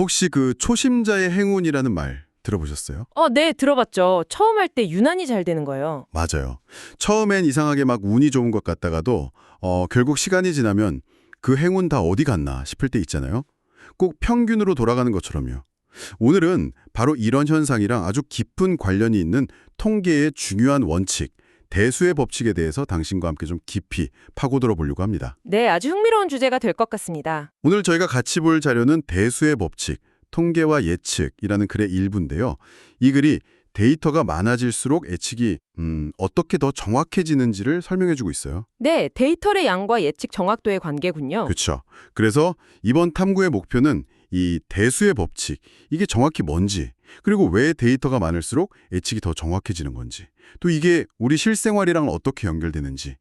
혹시 그 초심자의 행운이라는 말 들어보셨어요? 네, 들어봤죠. 처음 할 때 유난히 잘 되는 거예요. 맞아요. 처음엔 이상하게 막 운이 좋은 것 같다가도 결국 시간이 지나면 그 행운 다 어디 갔나 싶을 때 있잖아요. 꼭 평균으로 돌아가는 것처럼요. 오늘은 바로 이런 현상이랑 아주 깊은 관련이 있는 통계의 중요한 원칙, 대수의 법칙에 대해서 당신과 함께 좀 깊이 파고들어 보려고 합니다. 네, 아주 흥미로운 주제가 될 것 같습니다. 오늘 저희가 같이 볼 자료는 대수의 법칙, 통계와 예측이라는 글의 일부인데요. 이 글이 데이터가 많아질수록 예측이 어떻게 더 정확해지는지를 설명해주고 있어요. 네, 데이터의 양과 예측 정확도의 관계군요. 그렇죠. 그래서 이번 탐구의 목표는 이 대수의 법칙, 이게 정확히 뭔지, 그리고 왜 데이터가 많을수록 예측이 더 정확해지는 건지, 또 이게 우리 실생활이랑 어떻게 연결되는지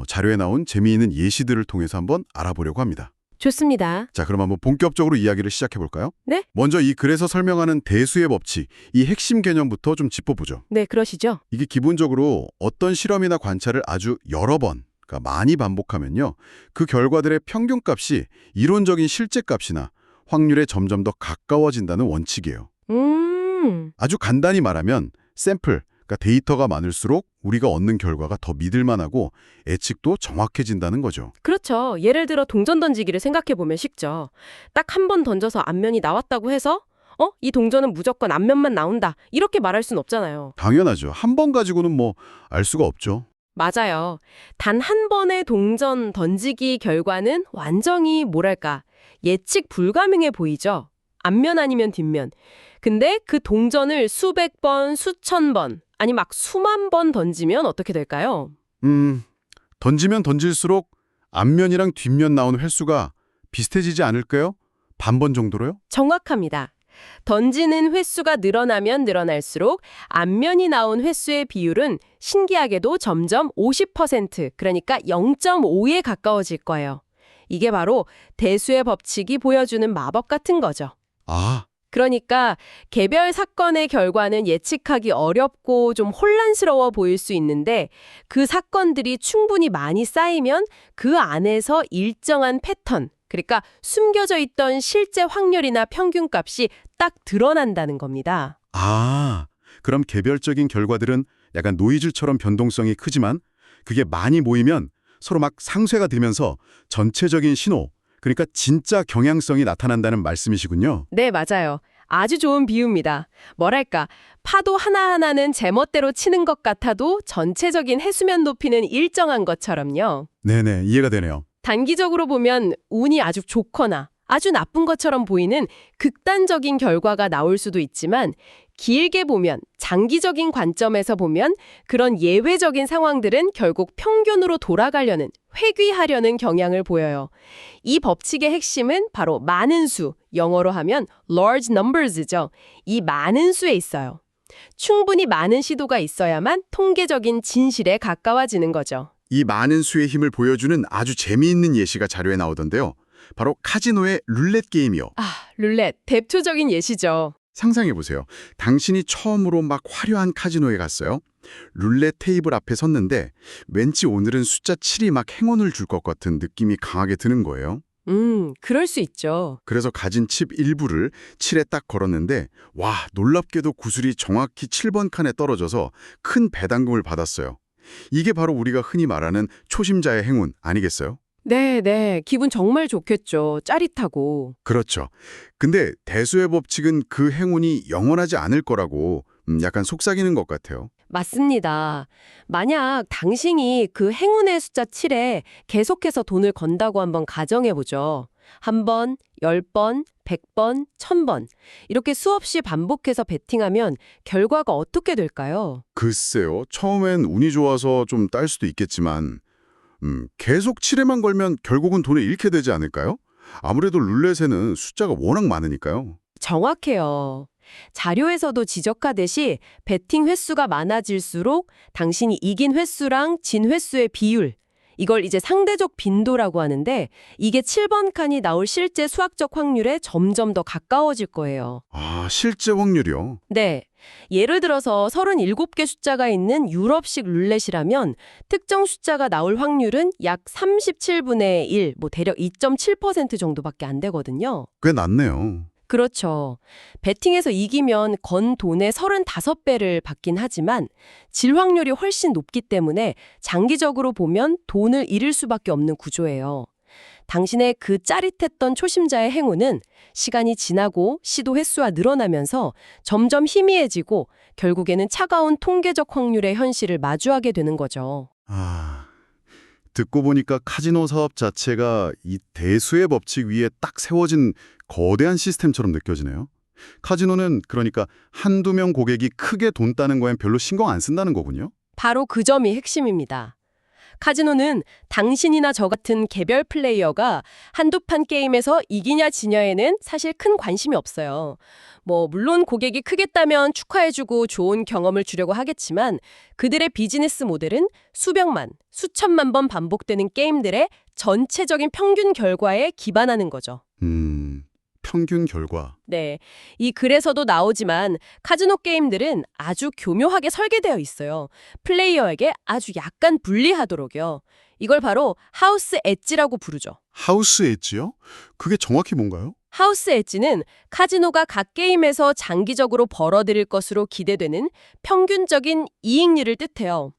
자료에 나온 재미있는 예시들을 통해서 한번 알아보려고 합니다. 좋습니다. 자, 그럼 한번 본격적으로 이야기를 시작해 볼까요? 네? 먼저 이 글에서 설명하는 대수의 법칙, 이 핵심 개념부터 좀 짚어보죠. 네, 그러시죠. 이게 기본적으로 어떤 실험이나 관찰을 아주 여러 번, 그러니까 많이 반복하면요, 그 결과들의 평균값이 이론적인 실제값이나 확률에 점점 더 가까워진다는 원칙이에요. 아주 간단히 말하면 샘플, 그러니까 데이터가 많을수록 우리가 얻는 결과가 더 믿을만하고 예측도 정확해진다는 거죠. 그렇죠. 예를 들어 동전 던지기를 생각해보면 쉽죠. 딱 한 번 던져서 앞면이 나왔다고 해서 이 동전은 무조건 앞면만 나온다. 이렇게 말할 순 없잖아요. 당연하죠. 한 번 가지고는 뭐 알 수가 없죠. 맞아요. 단 한 번의 동전 던지기 결과는 완전히 뭐랄까 예측 불가능해 보이죠. 앞면 아니면 뒷면. 근데 그 동전을 수백 번, 수천 번, 아니 막 수만 번 던지면 어떻게 될까요? 던지면 던질수록 앞면이랑 뒷면 나오는 횟수가 비슷해지지 않을까요? 반번 정도로요? 정확합니다. 던지는 횟수가 늘어나면 늘어날수록 앞면이 나온 횟수의 비율은 신기하게도 점점 50%, 그러니까 0.5에 가까워질 거예요. 이게 바로 대수의 법칙이 보여주는 마법 같은 거죠. 아, 그러니까 개별 사건의 결과는 예측하기 어렵고 좀 혼란스러워 보일 수 있는데 그 사건들이 충분히 많이 쌓이면 그 안에서 일정한 패턴, 그러니까 숨겨져 있던 실제 확률이나 평균값이 딱 드러난다는 겁니다. 그럼 개별적인 결과들은 약간 노이즈처럼 변동성이 크지만 그게 많이 모이면 서로 막 상쇄가 되면서 전체적인 신호, 그러니까 진짜 경향성이 나타난다는 말씀이시군요. 네, 맞아요. 아주 좋은 비유입니다. 뭐랄까, 파도 하나하나는 제멋대로 치는 것 같아도 전체적인 해수면 높이는 일정한 것처럼요. 네네, 이해가 되네요. 단기적으로 보면 운이 아주 좋거나 아주 나쁜 것처럼 보이는 극단적인 결과가 나올 수도 있지만 길게 보면, 장기적인 관점에서 보면 그런 예외적인 상황들은 결국 평균으로 돌아가려는, 회귀하려는 경향을 보여요. 이 법칙의 핵심은 바로 많은 수, 영어로 하면 large numbers죠. 이 많은 수에 있어요. 충분히 많은 시도가 있어야만 통계적인 진실에 가까워지는 거죠. 이 많은 수의 힘을 보여주는 아주 재미있는 예시가 자료에 나오던데요. 바로 카지노의 룰렛 게임이요. 룰렛, 대표적인 예시죠. 상상해보세요. 당신이 처음으로 막 화려한 카지노에 갔어요. 룰렛 테이블 앞에 섰는데 왠지 오늘은 숫자 7이 막 행운을 줄 것 같은 느낌이 강하게 드는 거예요. 그럴 수 있죠. 그래서 가진 칩 일부를 7에 딱 걸었는데 와, 놀랍게도 구슬이 정확히 7번 칸에 떨어져서 큰 배당금을 받았어요. 이게 바로 우리가 흔히 말하는 초심자의 행운 아니겠어요? 네, 기분 정말 좋겠죠. 짜릿하고. 그렇죠. 근데 대수의 법칙은 그 행운이 영원하지 않을 거라고 약간 속삭이는 것 같아요. 맞습니다. 만약 당신이 그 행운의 숫자 7에 계속해서 돈을 건다고 한번 가정해보죠. 한 번, 10번, 100번, 1000번 이렇게 수없이 반복해서 베팅하면 결과가 어떻게 될까요? 글쎄요. 처음엔 운이 좋아서 좀 딸 수도 있겠지만 계속 7에만 걸면 결국은 돈을 잃게 되지 않을까요? 아무래도 룰렛에는 숫자가 워낙 많으니까요. 정확해요. 자료에서도 지적하듯이 베팅 횟수가 많아질수록 당신이 이긴 횟수랑 진 횟수의 비율, 이걸 이제 상대적 빈도라고 하는데 이게 7번 칸이 나올 실제 수학적 확률에 점점 더 가까워질 거예요. 실제 확률이요? 네. 예를 들어서 37개 숫자가 있는 유럽식 룰렛이라면 특정 숫자가 나올 확률은 약 37분의 1, 대략 2.7% 정도밖에 안 되거든요. 꽤 낮네요. 그렇죠. 배팅에서 이기면 건 돈의 35배를 받긴 하지만 질 확률이 훨씬 높기 때문에 장기적으로 보면 돈을 잃을 수밖에 없는 구조예요. 당신의 그 짜릿했던 초심자의 행운은 시간이 지나고 시도 횟수가 늘어나면서 점점 희미해지고 결국에는 차가운 통계적 확률의 현실을 마주하게 되는 거죠. 아, 듣고 보니까 카지노 사업 자체가 이 대수의 법칙 위에 딱 세워진 거대한 시스템처럼 느껴지네요. 카지노는 그러니까 한두 명 고객이 크게 돈 따는 거엔 별로 신경 안 쓴다는 거군요. 바로 그 점이 핵심입니다. 카지노는 당신이나 저 같은 개별 플레이어가 한두 판 게임에서 이기냐 지냐에는 사실 큰 관심이 없어요. 물론 고객이 크게 따면 축하해주고 좋은 경험을 주려고 하겠지만 그들의 비즈니스 모델은 수백만, 수천만 번 반복되는 게임들의 전체적인 평균 결과에 기반하는 거죠. 평균 결과. 네, 이 글에서도 나오지만 카지노 게임들은 아주 교묘하게 설계되어 있어요. 플레이어에게 아주 약간 불리하도록요. 이걸 바로 하우스 엣지라고 부르죠. 하우스 엣지요? 그게 정확히 뭔가요? 하우스 엣지는 카지노가 각 게임에서 장기적으로 벌어들일 것으로 기대되는 평균적인 이익률을 뜻해요.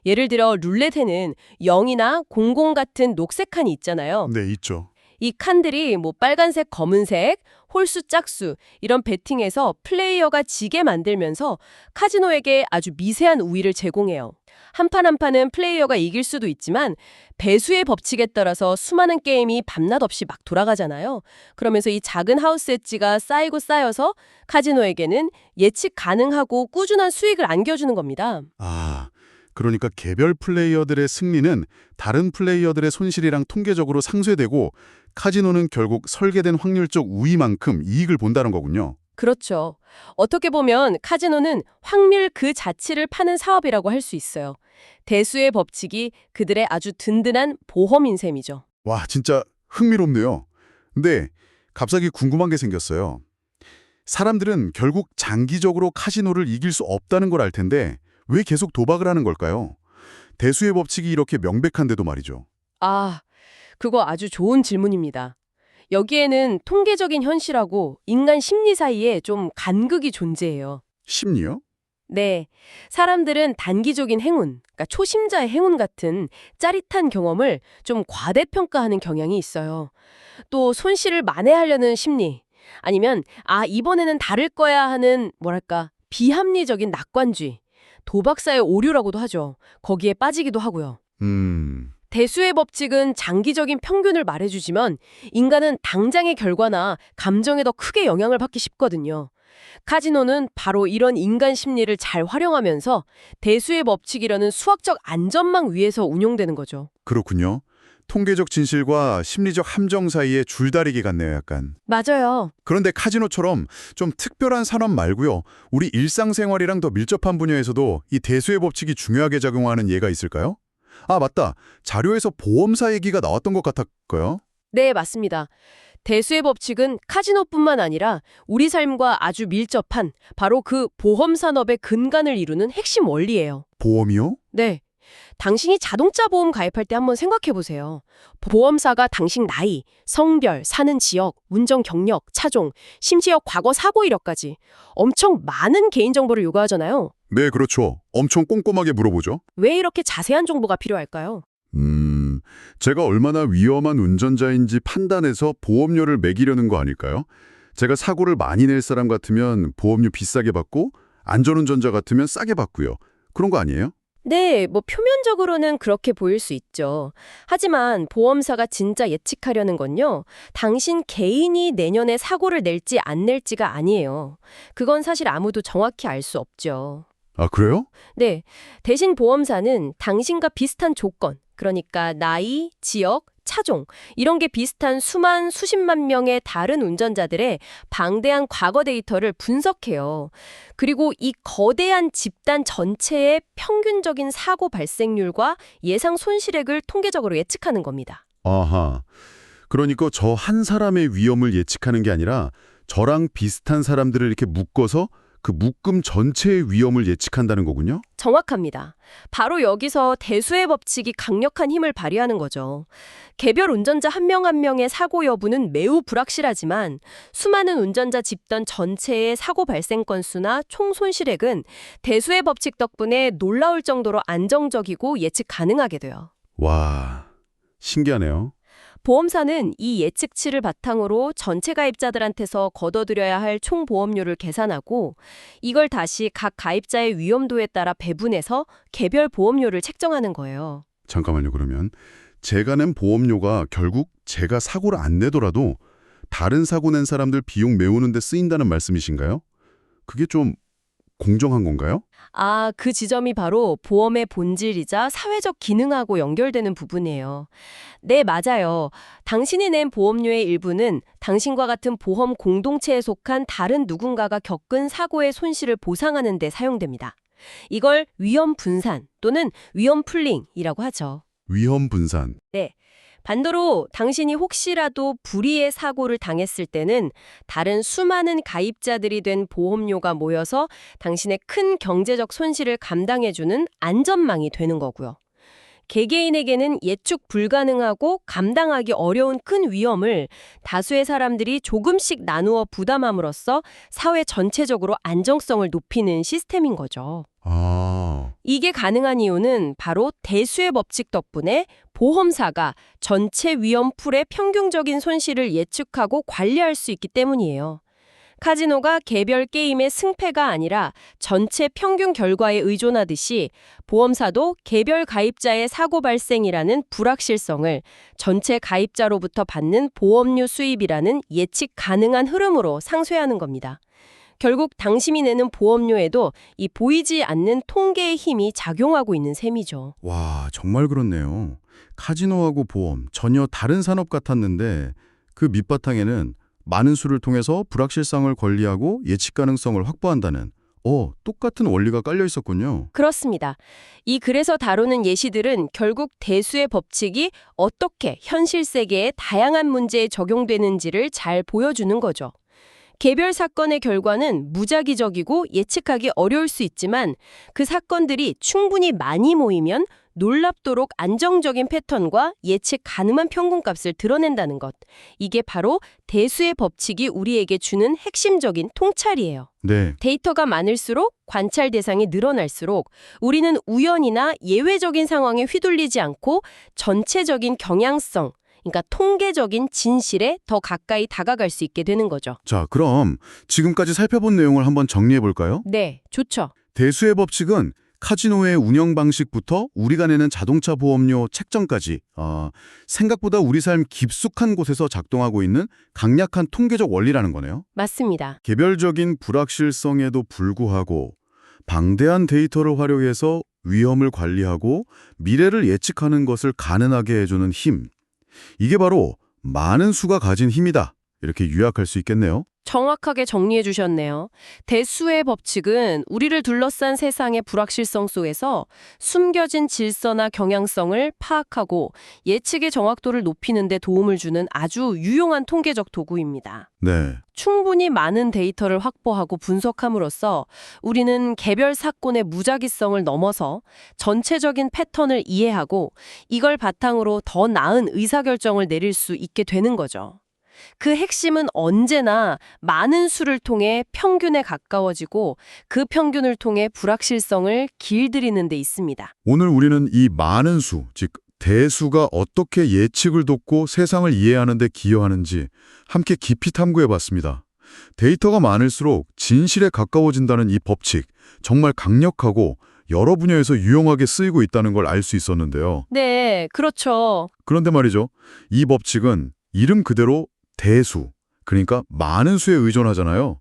예를 들어 룰렛에는 0이나 00 같은 녹색 칸이 있잖아요. 네, 있죠. 이 칸들이 빨간색, 검은색, 홀수, 짝수 이런 배팅에서 플레이어가 지게 만들면서 카지노에게 아주 미세한 우위를 제공해요. 한 판 한 판은 플레이어가 이길 수도 있지만 배수의 법칙에 따라서 수많은 게임이 밤낮 없이 막 돌아가잖아요. 그러면서 이 작은 하우스 엣지가 쌓이고 쌓여서 카지노에게는 예측 가능하고 꾸준한 수익을 안겨주는 겁니다. 아, 그러니까 개별 플레이어들의 승리는 다른 플레이어들의 손실이랑 통계적으로 상쇄되고 카지노는 결국 설계된 확률적 우위만큼 이익을 본다는 거군요. 그렇죠. 어떻게 보면 카지노는 확률 그 자체를 파는 사업이라고 할 수 있어요. 대수의 법칙이 그들의 아주 든든한 보험인 셈이죠. 와, 진짜 흥미롭네요. 근데 갑자기 궁금한 게 생겼어요. 사람들은 결국 장기적으로 카지노를 이길 수 없다는 걸 알 텐데 왜 계속 도박을 하는 걸까요? 대수의 법칙이 이렇게 명백한데도 말이죠. 아, 그거 아주 좋은 질문입니다. 여기에는 통계적인 현실하고 인간 심리 사이에 좀 간극이 존재해요. 심리요? 네, 사람들은 단기적인 행운, 그러니까 초심자의 행운 같은 짜릿한 경험을 좀 과대평가하는 경향이 있어요. 또 손실을 만회하려는 심리, 아니면 이번에는 다를 거야 하는 비합리적인 낙관주의, 도박사의 오류라고도 하죠. 거기에 빠지기도 하고요. 대수의 법칙은 장기적인 평균을 말해주지만 인간은 당장의 결과나 감정에 더 크게 영향을 받기 쉽거든요. 카지노는 바로 이런 인간 심리를 잘 활용하면서 대수의 법칙이라는 수학적 안전망 위에서 운용되는 거죠. 그렇군요. 통계적 진실과 심리적 함정 사이의 줄다리기 같네요, 약간. 맞아요. 그런데 카지노처럼 좀 특별한 산업 말고요. 우리 일상생활이랑 더 밀접한 분야에서도 이 대수의 법칙이 중요하게 작용하는 예가 있을까요? 아, 맞다. 자료에서 보험사 얘기가 나왔던 것 같았고요. 네, 맞습니다. 대수의 법칙은 카지노뿐만 아니라 우리 삶과 아주 밀접한 바로 그 보험 산업의 근간을 이루는 핵심 원리예요. 보험이요? 네. 당신이 자동차 보험 가입할 때 한번 생각해 보세요. 보험사가 당신 나이, 성별, 사는 지역, 운전 경력, 차종, 심지어 과거 사고 이력까지 엄청 많은 개인정보를 요구하잖아요. 네, 그렇죠. 엄청 꼼꼼하게 물어보죠. 왜 이렇게 자세한 정보가 필요할까요? 제가 얼마나 위험한 운전자인지 판단해서 보험료를 매기려는 거 아닐까요? 제가 사고를 많이 낼 사람 같으면 보험료 비싸게 받고 안전운전자 같으면 싸게 받고요. 그런 거 아니에요? 네, 표면적으로는 그렇게 보일 수 있죠. 하지만 보험사가 진짜 예측하려는 건요, 당신 개인이 내년에 사고를 낼지 안 낼지가 아니에요. 그건 사실 아무도 정확히 알 수 없죠. 아, 그래요? 네, 대신 보험사는 당신과 비슷한 조건, 그러니까 나이, 지역, 차종, 이런 게 비슷한 수십만 명의 다른 운전자들의 방대한 과거 데이터를 분석해요. 그리고 이 거대한 집단 전체의 평균적인 사고 발생률과 예상 손실액을 통계적으로 예측하는 겁니다. 아하. 그러니까 저 한 사람의 위험을 예측하는 게 아니라 저랑 비슷한 사람들을 이렇게 묶어서 그 묶음 전체의 위험을 예측한다는 거군요. 정확합니다. 바로 여기서 대수의 법칙이 강력한 힘을 발휘하는 거죠. 개별 운전자 한 명 한 명의 사고 여부는 매우 불확실하지만 수많은 운전자 집단 전체의 사고 발생 건수나 총 손실액은 대수의 법칙 덕분에 놀라울 정도로 안정적이고 예측 가능하게 돼요. 와, 신기하네요. 보험사는 이 예측치를 바탕으로 전체 가입자들한테서 걷어들여야 할 총 보험료를 계산하고 이걸 다시 각 가입자의 위험도에 따라 배분해서 개별 보험료를 책정하는 거예요. 잠깐만요. 그러면 제가 낸 보험료가 결국 제가 사고를 안 내더라도 다른 사고 낸 사람들 비용 메우는 데 쓰인다는 말씀이신가요? 그게 좀 공정한 건가요? 그 지점이 바로 보험의 본질이자 사회적 기능하고 연결되는 부분이에요. 네, 맞아요. 당신이 낸 보험료의 일부는 당신과 같은 보험 공동체에 속한 다른 누군가가 겪은 사고의 손실을 보상하는 데 사용됩니다. 이걸 위험 분산 또는 위험 풀링이라고 하죠. 위험 분산. 네. 반대로 당신이 혹시라도 불의의 사고를 당했을 때는 다른 수많은 가입자들이 된 보험료가 모여서 당신의 큰 경제적 손실을 감당해주는 안전망이 되는 거고요. 개개인에게는 예측 불가능하고 감당하기 어려운 큰 위험을 다수의 사람들이 조금씩 나누어 부담함으로써 사회 전체적으로 안정성을 높이는 시스템인 거죠. 이게 가능한 이유는 바로 대수의 법칙 덕분에 보험사가 전체 위험풀의 평균적인 손실을 예측하고 관리할 수 있기 때문이에요. 카지노가 개별 게임의 승패가 아니라 전체 평균 결과에 의존하듯이 보험사도 개별 가입자의 사고 발생이라는 불확실성을 전체 가입자로부터 받는 보험료 수입이라는 예측 가능한 흐름으로 상쇄하는 겁니다. 결국 당신이 내는 보험료에도 이 보이지 않는 통계의 힘이 작용하고 있는 셈이죠. 와, 정말 그렇네요. 카지노하고 보험, 전혀 다른 산업 같았는데 그 밑바탕에는 많은 수를 통해서 불확실성을 관리하고 예측 가능성을 확보한다는 똑같은 원리가 깔려 있었군요. 그렇습니다. 이 글에서 다루는 예시들은 결국 대수의 법칙이 어떻게 현실 세계의 다양한 문제에 적용되는지를 잘 보여주는 거죠. 개별 사건의 결과는 무작위적이고 예측하기 어려울 수 있지만 그 사건들이 충분히 많이 모이면 놀랍도록 안정적인 패턴과 예측 가능한 평균값을 드러낸다는 것. 이게 바로 대수의 법칙이 우리에게 주는 핵심적인 통찰이에요. 네. 데이터가 많을수록 관찰 대상이 늘어날수록 우리는 우연이나 예외적인 상황에 휘둘리지 않고 전체적인 경향성, 그러니까 통계적인 진실에 더 가까이 다가갈 수 있게 되는 거죠. 자, 그럼 지금까지 살펴본 내용을 한번 정리해 볼까요? 네, 좋죠. 대수의 법칙은 카지노의 운영 방식부터 우리가 내는 자동차 보험료 책정까지 생각보다 우리 삶 깊숙한 곳에서 작동하고 있는 강력한 통계적 원리라는 거네요. 맞습니다. 개별적인 불확실성에도 불구하고 방대한 데이터를 활용해서 위험을 관리하고 미래를 예측하는 것을 가능하게 해주는 힘. 이게 바로 많은 수가 가진 힘이다. 이렇게 요약할 수 있겠네요. 정확하게 정리해 주셨네요. 대수의 법칙은 우리를 둘러싼 세상의 불확실성 속에서 숨겨진 질서나 경향성을 파악하고 예측의 정확도를 높이는 데 도움을 주는 아주 유용한 통계적 도구입니다. 네. 충분히 많은 데이터를 확보하고 분석함으로써 우리는 개별 사건의 무작위성을 넘어서 전체적인 패턴을 이해하고 이걸 바탕으로 더 나은 의사결정을 내릴 수 있게 되는 거죠. 그 핵심은 언제나 많은 수를 통해 평균에 가까워지고 그 평균을 통해 불확실성을 길들이는 데 있습니다. 오늘 우리는 이 많은 수, 즉 대수가 어떻게 예측을 돕고 세상을 이해하는 데 기여하는지 함께 깊이 탐구해 봤습니다. 데이터가 많을수록 진실에 가까워진다는 이 법칙, 정말 강력하고 여러 분야에서 유용하게 쓰이고 있다는 걸 알 수 있었는데요. 네, 그렇죠. 그런데 말이죠. 이 법칙은 이름 그대로 대수, 그러니까 많은 수에 의존하잖아요.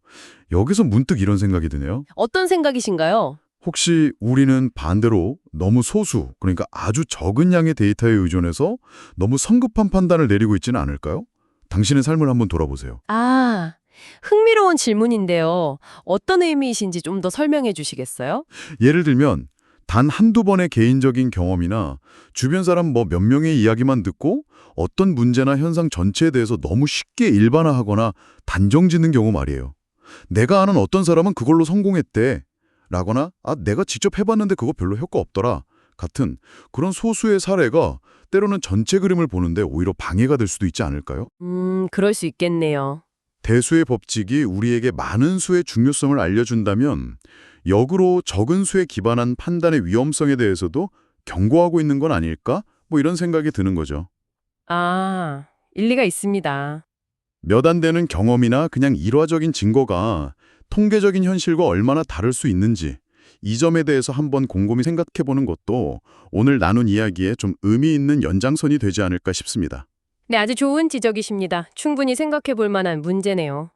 여기서 문득 이런 생각이 드네요. 어떤 생각이신가요? 혹시 우리는 반대로 너무 소수, 그러니까 아주 적은 양의 데이터에 의존해서 너무 성급한 판단을 내리고 있지는 않을까요? 당신의 삶을 한번 돌아보세요. 흥미로운 질문인데요. 어떤 의미이신지 좀 더 설명해 주시겠어요? 예를 들면 단 한두 번의 개인적인 경험이나 주변 사람 몇 명의 이야기만 듣고 어떤 문제나 현상 전체에 대해서 너무 쉽게 일반화하거나 단정짓는 경우 말이에요. 내가 아는 어떤 사람은 그걸로 성공했대. 라거나 내가 직접 해봤는데 그거 별로 효과 없더라. 같은 그런 소수의 사례가 때로는 전체 그림을 보는데 오히려 방해가 될 수도 있지 않을까요? 그럴 수 있겠네요. 대수의 법칙이 우리에게 많은 수의 중요성을 알려준다면 역으로 적은 수에 기반한 판단의 위험성에 대해서도 경고하고 있는 건 아닐까? 뭐 이런 생각이 드는 거죠. 아, 일리가 있습니다. 몇 안 되는 경험이나 그냥 일화적인 증거가 통계적인 현실과 얼마나 다를 수 있는지 이 점에 대해서 한번 곰곰이 생각해 보는 것도 오늘 나눈 이야기에 좀 의미 있는 연장선이 되지 않을까 싶습니다. 네, 아주 좋은 지적이십니다. 충분히 생각해 볼 만한 문제네요.